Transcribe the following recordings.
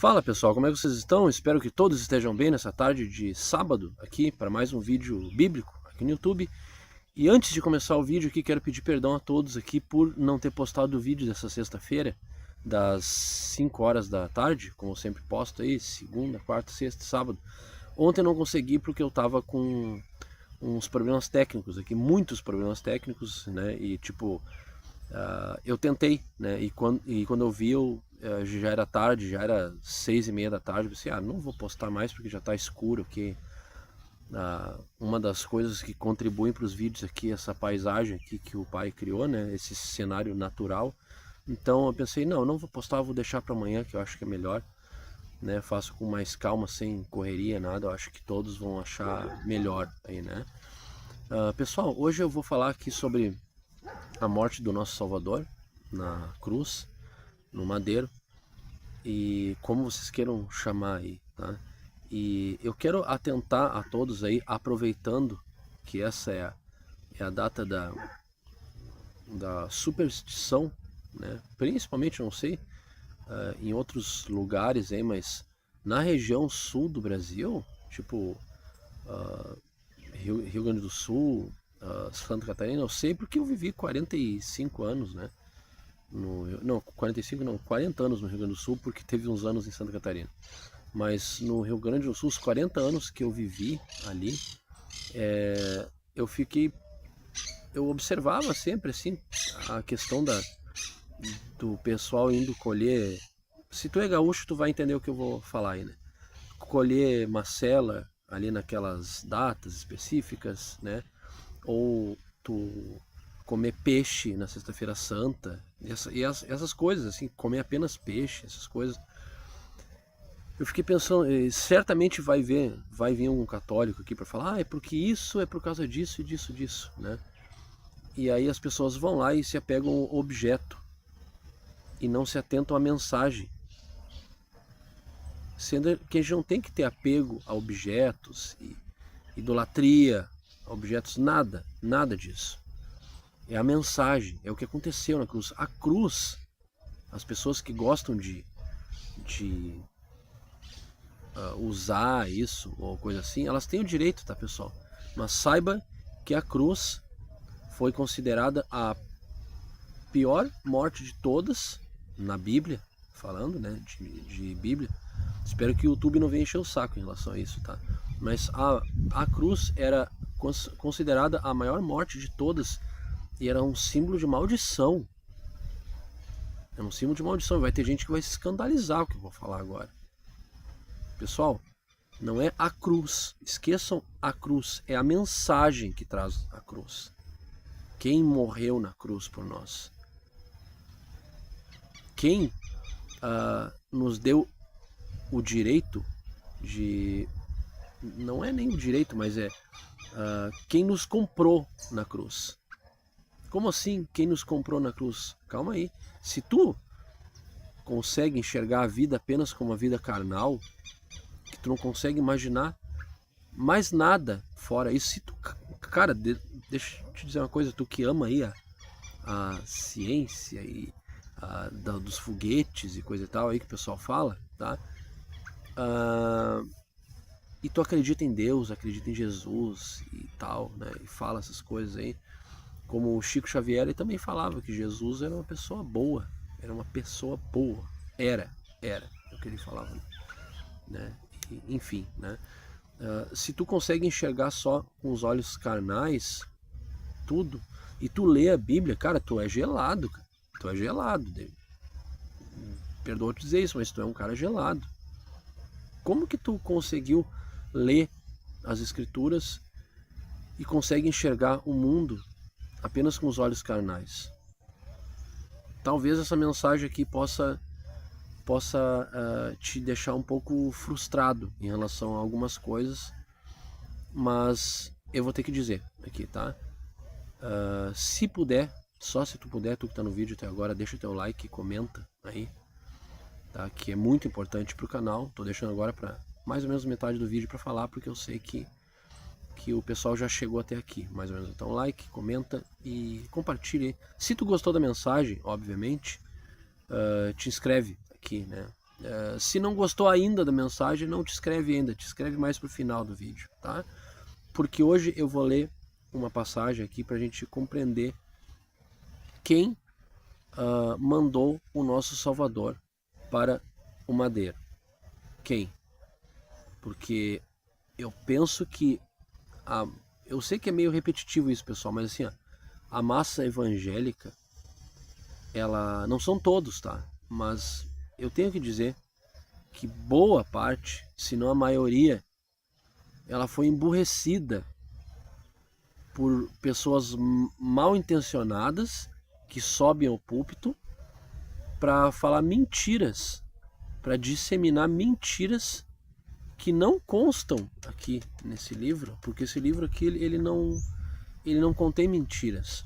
Fala pessoal, como é que vocês estão? Espero que todos estejam bem nessa tarde de sábado aqui para mais um vídeo bíblico aqui no YouTube. E antes de começar o vídeo aqui, quero pedir perdão a todos aqui por não ter postado o vídeo dessa sexta-feira, das 5 horas da tarde, como eu sempre posto aí, segunda, quarta, sexta, sábado. Ontem eu não consegui porque eu tava com uns problemas técnicos aqui, muitos problemas técnicos, né, e tipo... eu tentei, né? E quando eu vi, já era tarde, já era 6h30 da tarde. Eu pensei, não vou postar mais porque já está escuro aqui. Uma das coisas que contribuem para os vídeos aqui, essa paisagem aqui que o pai criou, né? Esse cenário natural. Então eu pensei, não vou postar, vou deixar para amanhã, que eu acho que é melhor, né? Faço com mais calma, sem correria, nada. Eu acho que todos vão achar melhor aí, né? Pessoal, hoje eu vou falar aqui sobre a morte do nosso Salvador na cruz, no madeiro, e como vocês queiram chamar aí, tá? E eu quero atentar a todos aí, aproveitando que essa é a data da superstição, né? Principalmente, não sei, em outros lugares aí, mas na região sul do Brasil, tipo Rio Grande do Sul, Santa Catarina, eu sei porque eu vivi 45 anos, né? Não, 45 não, 40 anos no Rio Grande do Sul, porque teve uns anos em Santa Catarina. Mas no Rio Grande do Sul, os 40 anos que eu vivi ali, eu observava sempre assim a questão do pessoal indo colher. Se tu é gaúcho, tu vai entender o que eu vou falar aí, né? Colher macela ali naquelas datas específicas, né? Ou tu comer peixe na sexta-feira santa, essas coisas assim, comer apenas peixe, essas coisas. Eu fiquei pensando, certamente vai vir um católico aqui para falar, é porque isso é por causa disso e disso, né? E aí as pessoas vão lá e se apegam ao objeto e não se atentam à mensagem. Sendo que a gente não tem que ter apego a objetos e idolatria a objetos, nada disso. É a mensagem, é o que aconteceu na cruz. A cruz, as pessoas que gostam de usar isso ou coisa assim, elas têm o direito, tá, pessoal? Mas saiba que a cruz foi considerada a pior morte de todas na Bíblia, falando, né, de Bíblia. Espero que o YouTube não venha encher o saco em relação a isso, tá? Mas a cruz era considerada a maior morte de todas e era um símbolo de maldição. É um símbolo de maldição. Vai ter gente que vai se escandalizar o que eu vou falar agora. Pessoal, não é a cruz. Esqueçam a cruz. É a mensagem que traz a cruz. Quem morreu na cruz por nós? Quem nos deu o direito de... Não é nem o direito, mas é quem nos comprou na cruz. Como assim, quem nos comprou na cruz? Calma aí. Se tu consegue enxergar a vida apenas como uma vida carnal, que tu não consegue imaginar mais nada fora isso, se tu, cara, deixa eu te dizer uma coisa, tu que ama aí a ciência e dos foguetes e coisa e tal aí que o pessoal fala, tá? E tu acredita em Deus, acredita em Jesus e tal, né? E fala essas coisas aí. Como o Chico Xavier, ele também falava que Jesus era uma pessoa boa. Era uma pessoa boa. Era o que ele falava, né? Enfim, né? Se tu consegue enxergar só com os olhos carnais tudo, e tu lê a Bíblia, cara, tu é gelado, cara. Tu é gelado. Perdoa te dizer isso, mas tu é um cara gelado. Como que tu conseguiu ler as Escrituras e consegue enxergar o mundo apenas com os olhos carnais? Talvez essa mensagem aqui possa te deixar um pouco frustrado em relação a algumas coisas, mas eu vou ter que dizer aqui, tá? Se puder, só se tu puder, tu que tá no vídeo até agora, deixa o teu like, comenta aí, tá? Que é muito importante pro canal. Tô deixando agora para mais ou menos metade do vídeo para falar, porque eu sei que o pessoal já chegou até aqui, mais ou menos. Então like, comenta e compartilhe. Se tu gostou da mensagem, obviamente, te inscreve aqui, né? Se não gostou ainda da mensagem, não te inscreve ainda, te inscreve mais pro final do vídeo, tá? Porque hoje eu vou ler uma passagem aqui para a gente compreender quem mandou o nosso Salvador para o madeiro. Quem? Porque eu penso que eu sei que é meio repetitivo isso, pessoal, mas assim, a massa evangélica, ela não são todos, tá? Mas eu tenho que dizer que boa parte, se não a maioria, ela foi emburrecida por pessoas mal intencionadas que sobem ao púlpito para falar mentiras, para disseminar mentiras que não constam aqui nesse livro, porque esse livro aqui ele não contém mentiras.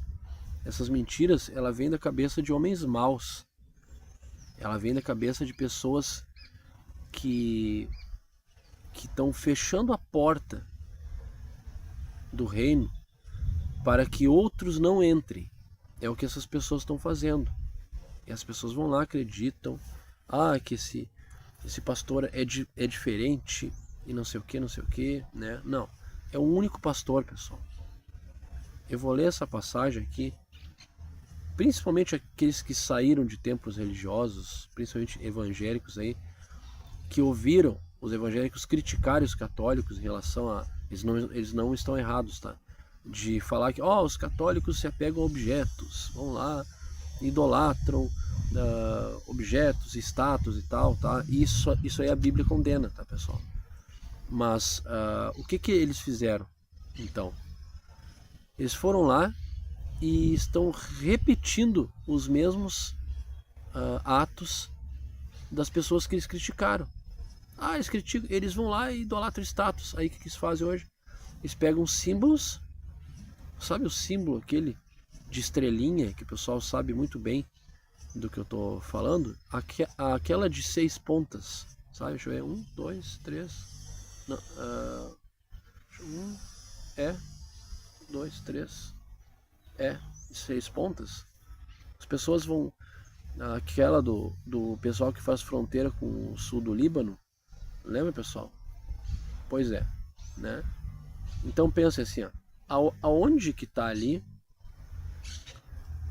Essas mentiras, ela vem da cabeça de homens maus. Ela vem da cabeça de pessoas que estão fechando a porta do reino para que outros não entrem. É o que essas pessoas estão fazendo. E as pessoas vão lá, acreditam, que esse pastor é diferente e não sei o que, né? Não, é um único pastor, pessoal. Eu vou ler essa passagem aqui, principalmente aqueles que saíram de templos religiosos, principalmente evangélicos aí, que ouviram os evangélicos criticarem os católicos em relação a... Eles não estão errados, tá? De falar que os católicos se apegam a objetos, vão lá, idolatram objetos, estátuas e tal, tá? Isso aí a Bíblia condena, tá, pessoal? Mas o que eles fizeram, então? Eles foram lá e estão repetindo os mesmos atos das pessoas que eles criticaram. Eles vão lá e idolatram estátuas. Aí o que eles fazem hoje? Eles pegam símbolos, sabe o símbolo aquele de estrelinha, que o pessoal sabe muito bem do que eu tô falando? Aquela de 6 pontas, sabe? Deixa eu ver, 1, 2, 3, não, 2, 3, 6 pontas. As pessoas vão, aquela do pessoal que faz fronteira com o sul do Líbano, lembra, pessoal? Pois é, né? Então pense assim, aonde que tá ali,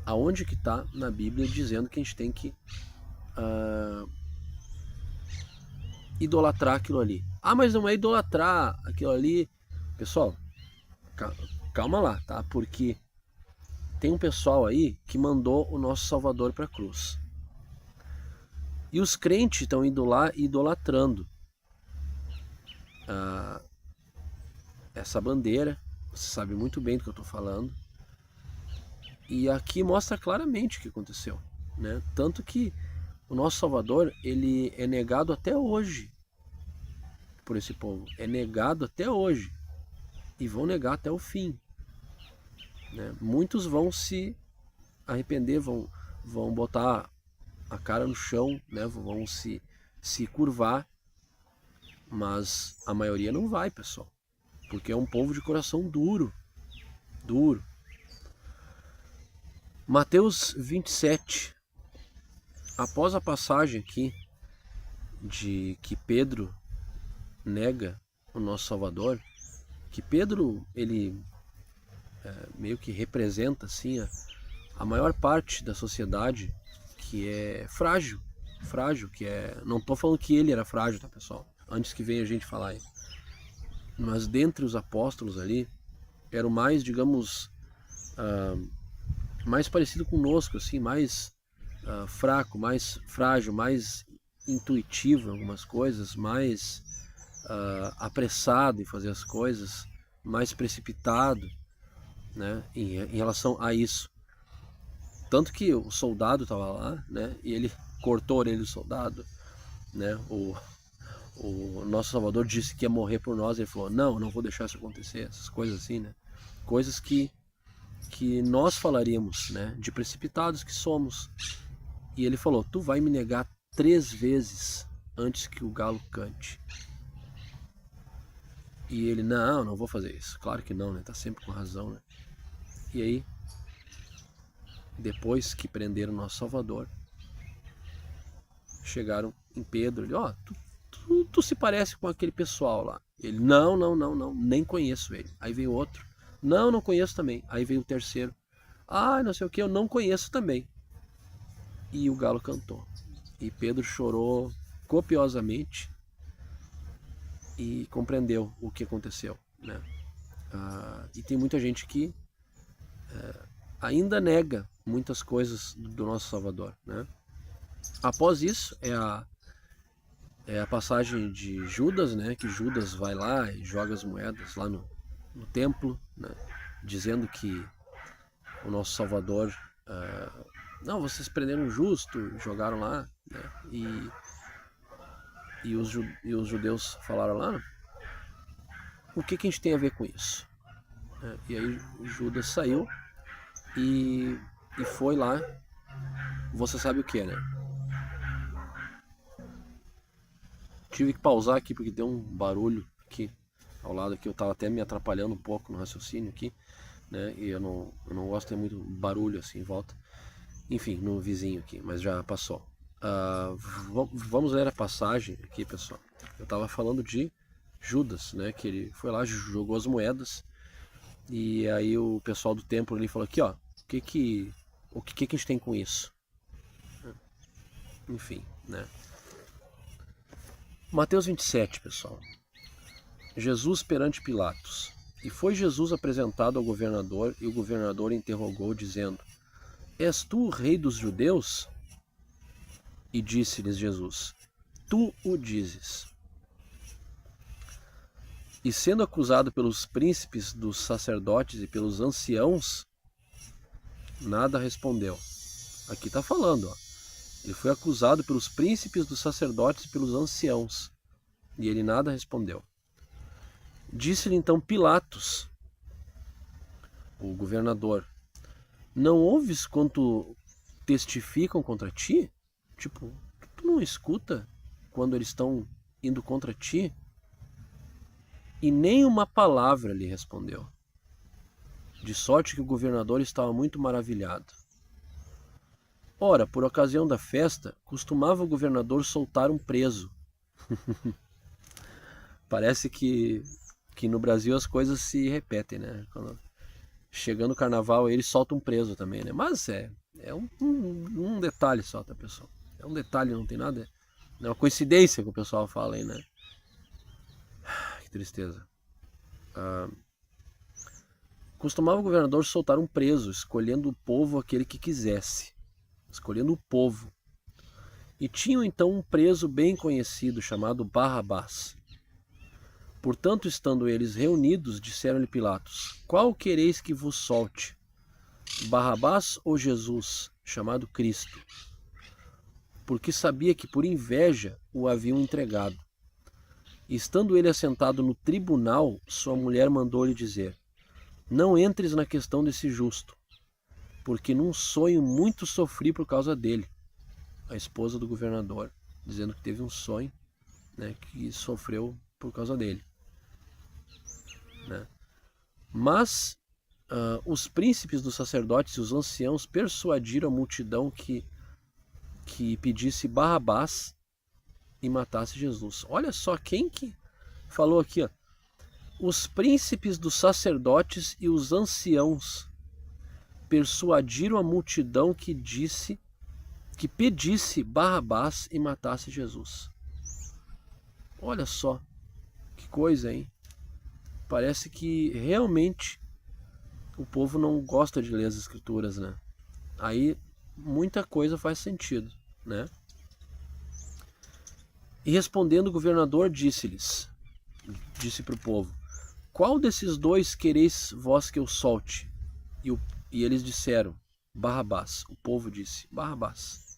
aonde que tá na Bíblia dizendo que a gente tem que idolatrar aquilo ali? Mas não é idolatrar aquilo ali. Pessoal, calma lá, tá? Porque tem um pessoal aí que mandou o nosso Salvador para a cruz. E os crentes estão indo lá idolatrando essa bandeira. Você sabe muito bem do que eu estou falando. E aqui mostra claramente o que aconteceu, né? Tanto que o nosso Salvador, ele é negado até hoje por esse povo. É negado até hoje. E vão negar até o fim, né? Muitos vão se arrepender, vão botar a cara no chão, né? Vão se curvar. Mas a maioria não vai, pessoal. Porque é um povo de coração duro. Duro. Mateus 27. Após a passagem aqui de que Pedro nega o nosso Salvador, que Pedro, ele meio que representa assim a maior parte da sociedade que é frágil, que é... Não estou falando que ele era frágil, tá, pessoal? Antes que venha a gente falar aí. Mas dentre os apóstolos ali, era o mais, digamos, mais parecido conosco, assim, mais fraco, mais frágil, mais intuitivo em algumas coisas, mais apressado em fazer as coisas, mais precipitado, né, em relação a isso. Tanto que o soldado estava lá, né, e ele cortou a orelha do soldado, né, o nosso Salvador disse que ia morrer por nós, ele falou, não vou deixar isso acontecer, essas coisas assim, né, coisas que nós falaríamos, né, de precipitados que somos. E ele falou, tu vai me negar 3 vezes antes que o galo cante. E ele, não vou fazer isso. Claro que não, né? Tá sempre com razão, né? E aí, depois que prenderam nosso Salvador, chegaram em Pedro, ele, ó, tu se parece com aquele pessoal lá. Ele, não, nem conheço ele. Aí veio outro, não conheço também. Aí veio o terceiro, não sei o que, eu não conheço também. E o galo cantou. E Pedro chorou copiosamente e compreendeu o que aconteceu, né? E tem muita gente que ainda nega muitas coisas do nosso Salvador, né? Após isso é a passagem de Judas, né? Que Judas vai lá e joga as moedas lá no templo, né? Dizendo que o nosso Salvador, não, vocês prenderam um justo, jogaram lá, né? E os judeus falaram lá, o que a gente tem a ver com isso? E aí Judas saiu e foi lá, você sabe o que, né? Tive que pausar aqui porque deu um barulho aqui ao lado aqui, eu tava até me atrapalhando um pouco no raciocínio aqui, né? E eu não gosto de ter muito barulho assim em volta. Enfim, no vizinho aqui, mas já passou. Vamos ler a passagem aqui, pessoal. Eu tava falando de Judas, né? Que ele foi lá, jogou as moedas. E aí o pessoal do templo ali falou aqui, ó, o que a gente tem com isso? Enfim, né? Mateus 27, pessoal. Jesus perante Pilatos. E foi Jesus apresentado ao governador, e o governador interrogou, dizendo, és tu o rei dos judeus? E disse-lhes Jesus, tu o dizes. E sendo acusado pelos príncipes dos sacerdotes e pelos anciãos, nada respondeu. Aqui está falando, ó. Ele foi acusado pelos príncipes dos sacerdotes e pelos anciãos, e ele nada respondeu. Disse-lhe então Pilatos, o governador, não ouves quanto testificam contra ti? Tipo, tu não escuta quando eles estão indo contra ti? E nem uma palavra lhe respondeu. De sorte que o governador estava muito maravilhado. Ora, por ocasião da festa, costumava o governador soltar um preso. Parece que no Brasil as coisas se repetem, né? Chegando o carnaval, eles soltam um preso também, né? Mas é um detalhe só, tá, pessoal? É um detalhe, não tem nada. É uma coincidência que o pessoal fala aí, né? Que tristeza. Costumava o governador soltar um preso, escolhendo o povo aquele que quisesse. Escolhendo o povo. E tinham então um preso bem conhecido, chamado Barrabás. Portanto, estando eles reunidos, disseram-lhe Pilatos, qual quereis que vos solte? Barrabás ou Jesus, chamado Cristo? Porque sabia que por inveja o haviam entregado. E estando ele assentado no tribunal, sua mulher mandou-lhe dizer, não entres na questão desse justo, porque num sonho muito sofri por causa dele. A esposa do governador, dizendo que teve um sonho, né, que sofreu por causa dele. Né? Mas os príncipes dos sacerdotes e os anciãos persuadiram a multidão que pedisse Barrabás e matasse Jesus. Olha só quem que falou aqui, ó. Os príncipes dos sacerdotes e os anciãos persuadiram a multidão que pedisse Barrabás e matasse Jesus. Olha só que coisa, hein? Parece que realmente o povo não gosta de ler as escrituras, né? Aí muita coisa faz sentido, né? E respondendo o governador disse para o povo, qual desses dois quereis vós que eu solte? E eles disseram, Barrabás. O povo disse, Barrabás.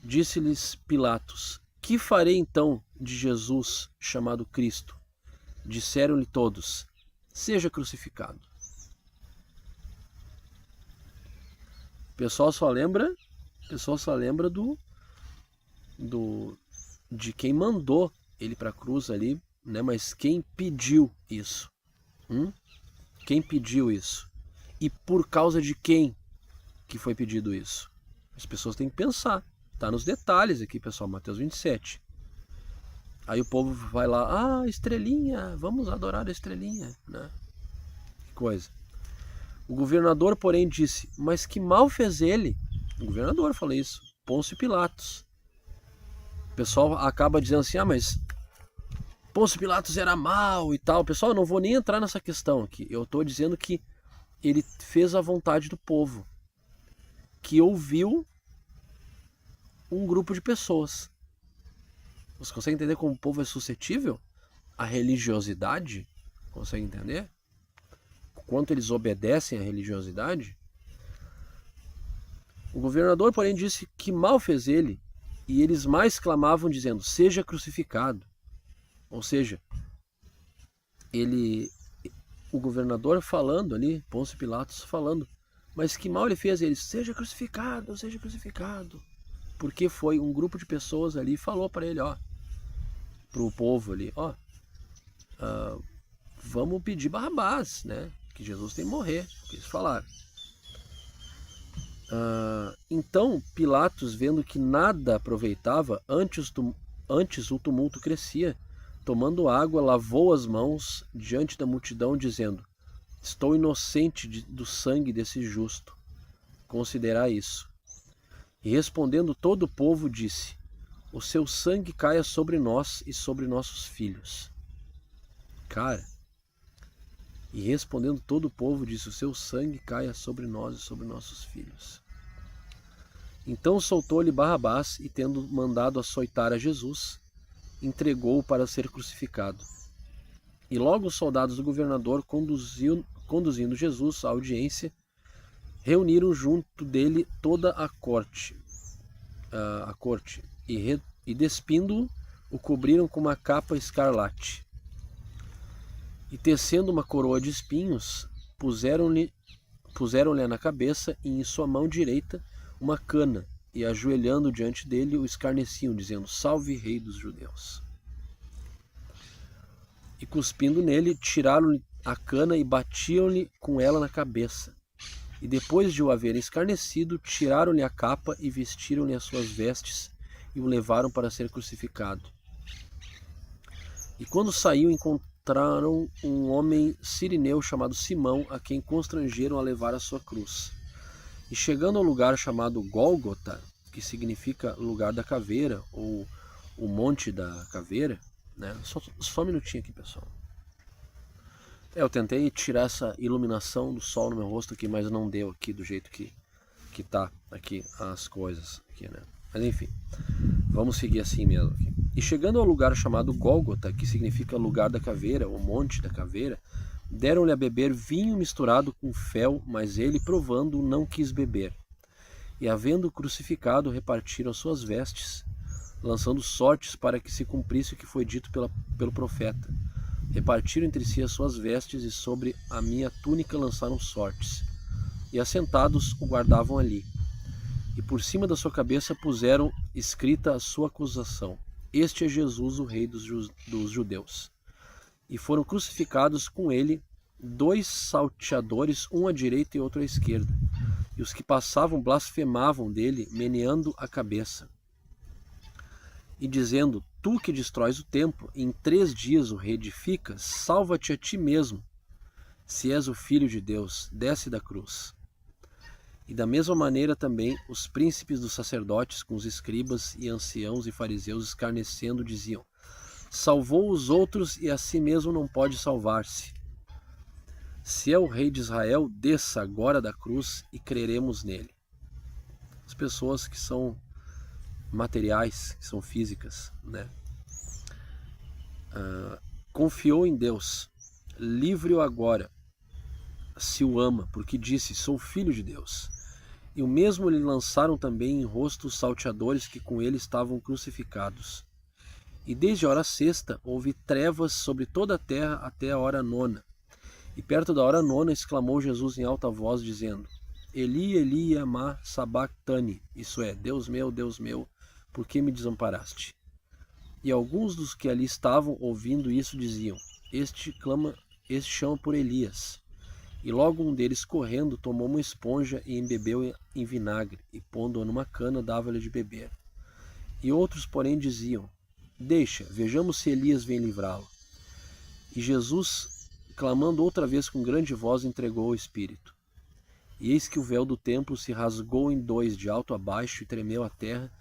Disse-lhes Pilatos, que farei então de Jesus chamado Cristo? Disseram-lhe todos, seja crucificado. O pessoal só lembra de quem mandou ele para a cruz ali, né? Mas quem pediu isso? Quem pediu isso? E por causa de quem que foi pedido isso? As pessoas têm que pensar, Está nos detalhes aqui, pessoal, Mateus 27. Aí o povo vai lá, estrelinha, vamos adorar a estrelinha, né? Que coisa. O governador, porém, disse, mas que mal fez ele? O governador falou isso, Pôncio Pilatos. O pessoal acaba dizendo assim, mas Pôncio Pilatos era mau e tal. Pessoal, eu não vou nem entrar nessa questão aqui. Eu estou dizendo que ele fez a vontade do povo, que ouviu um grupo de pessoas. Você consegue entender como o povo é suscetível à religiosidade? Consegue entender? Quanto eles obedecem à religiosidade? O governador, porém, disse que mal fez ele, e eles mais clamavam, dizendo, seja crucificado. Ou seja, o governador falando ali, Pôncio Pilatos falando, mas que mal ele fez ele, seja crucificado, seja crucificado. Porque foi um grupo de pessoas ali, falou para ele, para o povo ali, vamos pedir Barrabás, né? Que Jesus tem que morrer, que eles falaram. Então Pilatos, vendo que nada aproveitava, antes o tumulto crescia, tomando água, lavou as mãos diante da multidão, dizendo, estou inocente do sangue desse justo, considerai isso. E respondendo todo o povo, disse, o seu sangue caia sobre nós e sobre nossos filhos. Cara, e respondendo todo o povo, disse, o seu sangue caia sobre nós e sobre nossos filhos. Então soltou-lhe Barrabás e, tendo mandado açoitar a Jesus, entregou-o para ser crucificado. E logo os soldados do governador, conduzindo Jesus à audiência, reuniram junto dele toda a corte, e despindo-o, o cobriram com uma capa escarlate. E tecendo uma coroa de espinhos, puseram-lhe na cabeça e em sua mão direita uma cana, e ajoelhando diante dele o escarneciam, dizendo, salve rei dos judeus. E cuspindo nele, tiraram-lhe a cana e batiam-lhe com ela na cabeça. E depois de o haverem escarnecido, tiraram-lhe a capa e vestiram-lhe as suas vestes e o levaram para ser crucificado. E quando saiu, encontraram um homem sirineu chamado Simão, a quem constrangeram a levar a sua cruz. E chegando ao lugar chamado Gólgota, que significa lugar da caveira, ou o monte da caveira, né? Só um minutinho aqui, pessoal. Eu tentei tirar essa iluminação do sol no meu rosto aqui, mas não deu aqui do jeito que tá aqui as coisas aqui, né? Mas enfim, vamos seguir assim mesmo aqui. E chegando ao lugar chamado Gólgota, que significa lugar da caveira, ou monte da caveira, deram-lhe a beber vinho misturado com fel, mas ele, provando, não quis beber. E havendo crucificado, repartiram suas vestes, lançando sortes para que se cumprisse o que foi dito pelo profeta. Repartiram entre si as suas vestes e sobre a minha túnica lançaram sortes. E assentados o guardavam ali. E por cima da sua cabeça puseram escrita a sua acusação. Este é Jesus, o rei dos judeus. E foram crucificados com ele 2 salteadores, um à direita e outro à esquerda. E os que passavam blasfemavam dele, meneando a cabeça. E dizendo, tu que destróis o templo, em 3 dias o reedificas, salva-te a ti mesmo. Se és o Filho de Deus, desce da cruz. E da mesma maneira também os príncipes dos sacerdotes, com os escribas e anciãos e fariseus escarnecendo, diziam, salvou os outros e a si mesmo não pode salvar-se. Se é o rei de Israel, desça agora da cruz e creremos nele. As pessoas que são materiais, que são físicas, né? Confiou em Deus, livre-o agora, se o ama, porque disse, sou filho de Deus. E o mesmo lhe lançaram também em rosto os salteadores que com ele estavam crucificados. E desde a hora 6ª houve trevas sobre toda a terra até a hora 9ª. E perto da hora 9ª exclamou Jesus em alta voz, dizendo, Eli, Eli, lama sabachthani, isso é, Deus meu, por que me desamparaste? E alguns dos que ali estavam ouvindo isso diziam, este chama por Elias. E logo um deles, correndo, tomou uma esponja e embebeu em vinagre, e pondo-a numa cana, dava-lhe de beber. E outros, porém, diziam: deixa, vejamos se Elias vem livrá-lo. E Jesus, clamando outra vez com grande voz, entregou o Espírito. E eis que o véu do templo se rasgou em dois, de alto a baixo, e tremeu a terra,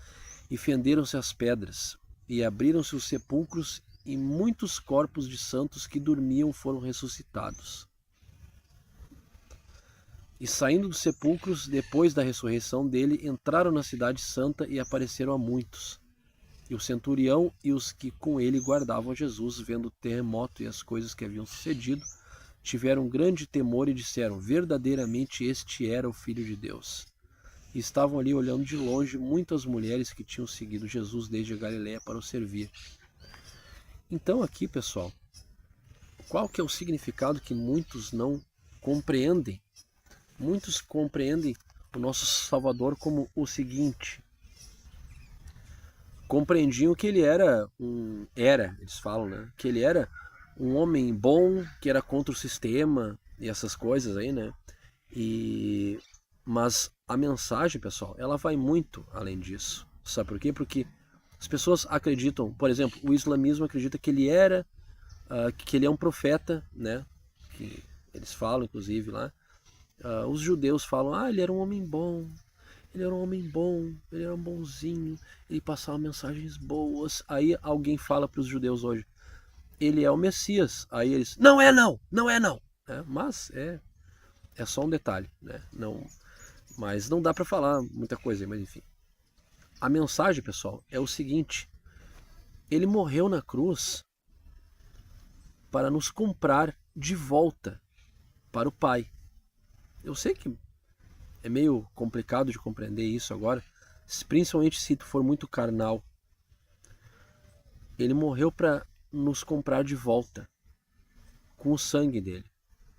e fenderam-se as pedras, e abriram-se os sepulcros, e muitos corpos de santos que dormiam foram ressuscitados. E saindo dos sepulcros, depois da ressurreição dele, entraram na cidade santa e apareceram a muitos. E o centurião e os que com ele guardavam Jesus, vendo o terremoto e as coisas que haviam sucedido, tiveram grande temor e disseram: verdadeiramente este era o Filho de Deus. E estavam ali olhando de longe muitas mulheres que tinham seguido Jesus desde a Galiléia para o servir. Então aqui, pessoal, qual que é o significado que muitos não compreendem? Muitos compreendem o nosso Salvador como o seguinte: compreendiam que ele eles falam, né? Que ele era um homem bom, que era contra o sistema e essas coisas aí, né? Mas a mensagem, pessoal, ela vai muito além disso. Sabe por quê? Porque as pessoas acreditam, por exemplo, o islamismo acredita que ele é um profeta, né? Que eles falam, inclusive, lá. Os judeus falam: ele era um homem bom, ele era um homem bom, ele era um bonzinho, ele passava mensagens boas. Aí alguém fala para os judeus hoje: ele é o Messias. Aí eles: não é não, não é não. Mas é só um detalhe, né? Mas não dá para falar muita coisa aí, mas enfim. A mensagem, pessoal, é o seguinte: ele morreu na cruz para nos comprar de volta para o Pai. Eu sei que é meio complicado de compreender isso agora, principalmente se tu for muito carnal. Ele morreu para nos comprar de volta com o sangue dele.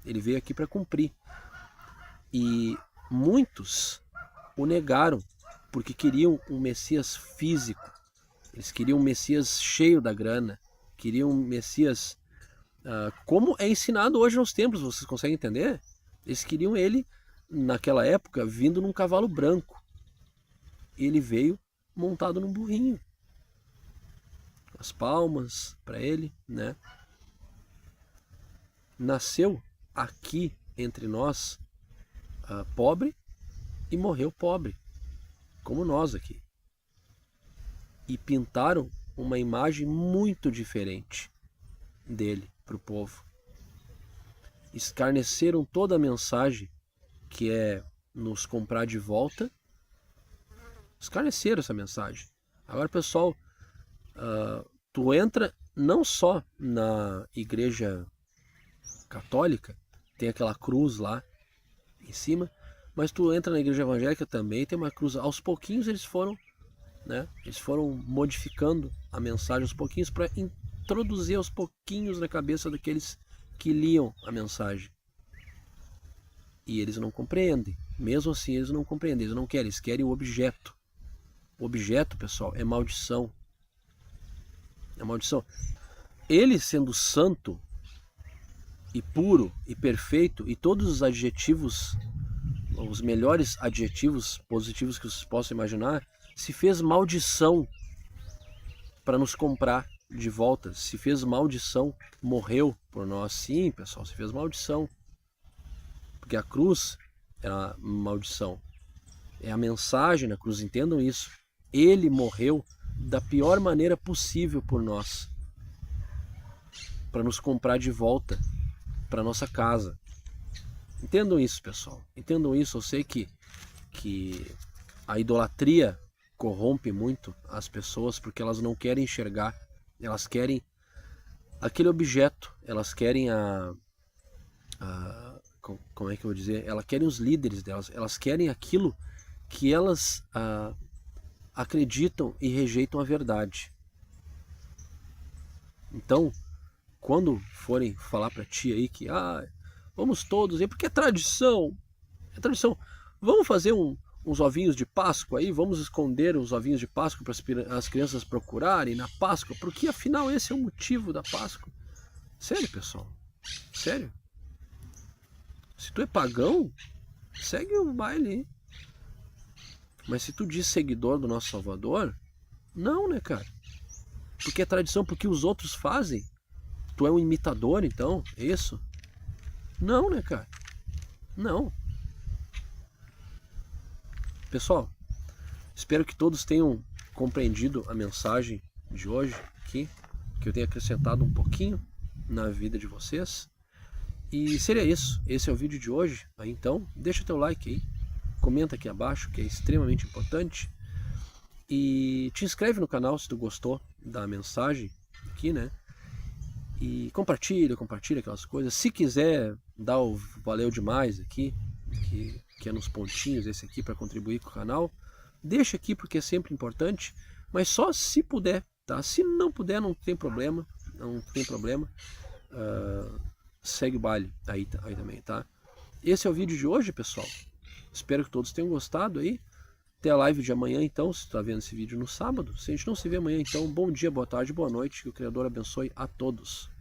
Ele veio aqui para cumprir. E muitos o negaram porque queriam um Messias físico. Eles queriam um Messias cheio da grana. Queriam um Messias como é ensinado hoje nos templos, vocês conseguem entender? Eles queriam ele, naquela época, vindo num cavalo branco. Ele veio montado num burrinho. As palmas para ele, né? Nasceu aqui entre nós, pobre, e morreu pobre, como nós aqui. E pintaram uma imagem muito diferente dele para o povo. Escarneceram toda a mensagem que é nos comprar de volta. Escarneceram essa mensagem. Agora, pessoal, tu entra não só na igreja católica, tem aquela cruz lá em cima, mas tu entra na igreja evangélica também, tem uma cruz. Aos pouquinhos eles foram modificando a mensagem aos pouquinhos para introduzir aos pouquinhos na cabeça daqueles que liam a mensagem. E eles não compreendem. Mesmo assim, eles não compreendem, eles não querem, eles querem o objeto. O objeto, pessoal, é maldição. É maldição. Ele sendo santo e puro e perfeito, e todos os adjetivos, os melhores adjetivos positivos que vocês possam imaginar, se fez maldição para nos comprar de volta. Se fez maldição, morreu por nós. Sim, pessoal, se fez maldição. Porque a cruz é a maldição. É a mensagem na cruz, entendam isso. Ele morreu da pior maneira possível por nós, para nos comprar de volta para nossa casa. Entendam isso, pessoal. Entendam isso. Eu sei que a idolatria corrompe muito as pessoas porque elas não querem enxergar. Elas querem aquele objeto. Elas querem como é que eu vou dizer? Elas querem os líderes delas. Elas querem aquilo que elas acreditam e rejeitam a verdade. Então, quando forem falar para ti aí que vamos todos aí, porque é tradição, vamos fazer uns ovinhos de Páscoa aí, vamos esconder os ovinhos de Páscoa para as crianças procurarem na Páscoa, porque afinal esse é o motivo da Páscoa. Sério, pessoal? Sério? Se tu é pagão, segue o baile. Mas se tu diz seguidor do nosso Salvador, Não, né, cara? Porque é tradição, porque os outros fazem. Tu é um imitador, então? É isso? Não, né, cara? Não. Pessoal, espero que todos tenham compreendido a mensagem de hoje aqui, que eu tenha acrescentado um pouquinho na vida de vocês. E seria isso. Esse é o vídeo de hoje. Aí então, deixa teu like aí, comenta aqui abaixo, que é extremamente importante. E te inscreve no canal se tu gostou da mensagem aqui, né? E compartilha aquelas coisas. Se quiser dar o valeu demais aqui, que é nos pontinhos esse aqui para contribuir com o canal, deixa aqui porque é sempre importante, mas só se puder, tá? Se não puder, não tem problema, não tem problema. Segue o baile aí também, tá? Esse é o vídeo de hoje, pessoal. Espero que todos tenham gostado aí. Até a live de amanhã, então, se tu tá vendo esse vídeo no sábado. Se a gente não se vê amanhã, então, bom dia, boa tarde, boa noite. Que o Criador abençoe a todos.